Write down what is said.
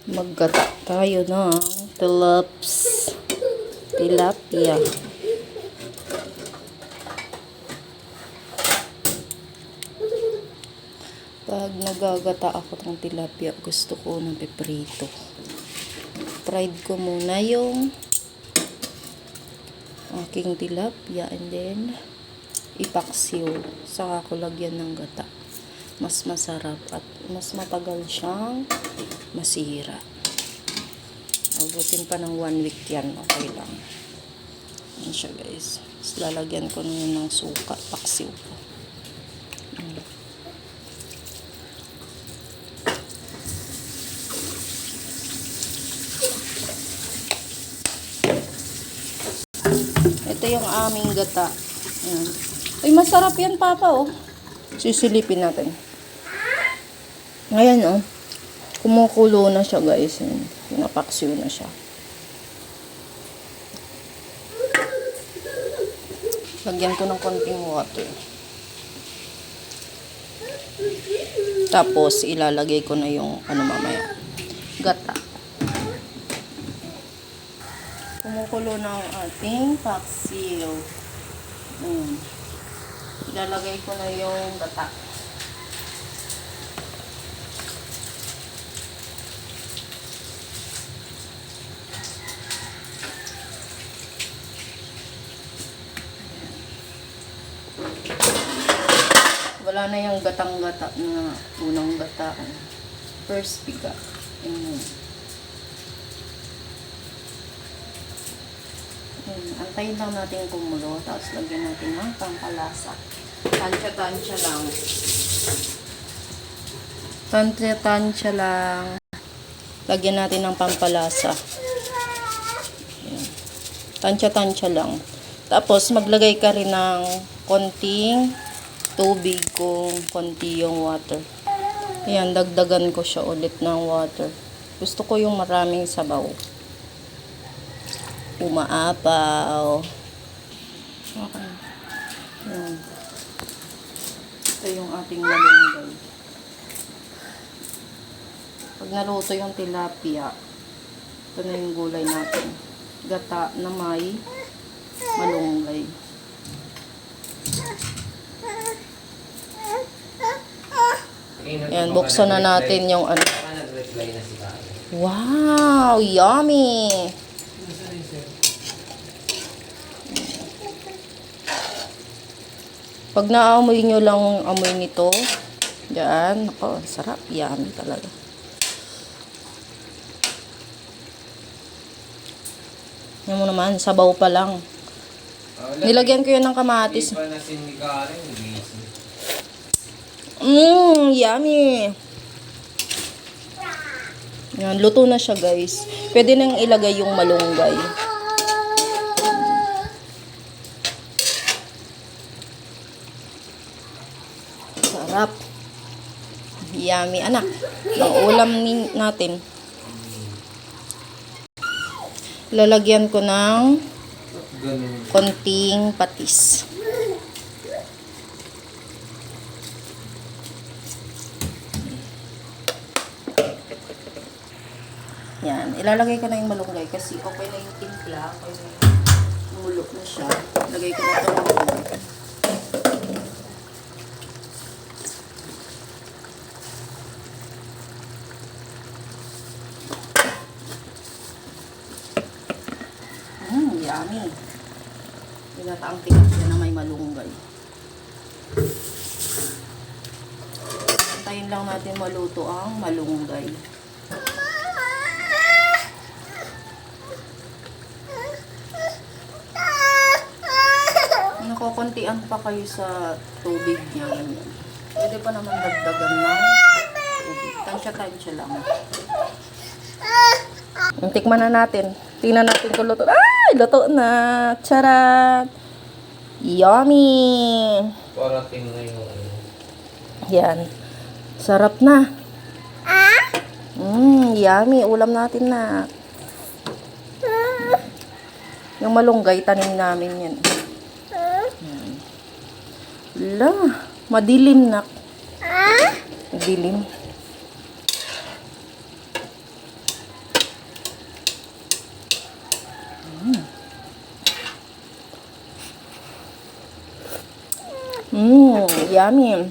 Maggata tayo ng tilapia. Pag nagagata ako ng tilapia, gusto ko ng piprito. Fried ko muna yung aking tilapia and then ipaksiw. Saka ko lagyan ng gata. Mas masarap at mas matagal siyang masira. Abutin pa ng 1 week yan. Okay lang. Yan siya guys. Tapos lalagyan ko na ng suka. Paksiw ko. Ito yung aming gata. Yan. Ay, masarap yan, Papa, oh. Sisilipin natin. Ngayon, oh. Kumukulo na siya, guys. Yan. Pinapaksiw na siya. Lagyan ko ng konting water. Tapos, ilalagay ko na yung, mamaya. Gata. Kumukulo na ang ating paksiw. Ilalagay ko na yung gata. Wala na yung gatang-gata na unang gata. First piga. Antayin lang natin kumulo. Tapos lagyan natin ng pampalasa. Tansya-tansya lang. Tansya-tansya lang. Lagyan natin ng pampalasa. Tansya-tansya lang. Tapos maglagay ka rin ng konting tubig kung konti yung water. Ayan, dagdagan ko siya ulit ng water. Gusto ko yung maraming sabaw. Umaapaw. Okay. Ayan. Ito yung ating malunggay. Pag naluto yung tilapia, ito na yung gulay natin. Gata na may malunggay. Ayan, buksan na natin yung ano. Wow! Yummy! Pag naamoy nyo lang amoy nito, dyan, ako, sarap, yummy talaga. Yan mo naman, sabaw pa lang. Nilagyan ko yun ng kamatis. Yummy! Yan, luto na siya guys. Pwede nang ilagay yung malunggay. Sarap. Yummy, anak. Ang ulam natin. Lalagyan ko ng konting patis. Yan. Ilalagay ko na yung malunggay kasi okay na yung timpla. Okay na yung umulok na siya. Lagay ko na ito ng malunggay. Yummy. Pinataang tilapia na may malunggay. Antayin lang natin maluto ang malunggay. Nakukuntian pa kayo sa tubig niya. Pwede pa naman dagdagan ng tubig. Tansya-tansya lang. Tikman na natin. Tingnan natin kung luto. Ay! Luto na! Charat! Yummy! Parating na yung yan. Sarap na. Yummy. Ulam natin na. Yung malunggay, tanim namin yan. La, madilim na. Madilim. Yummy.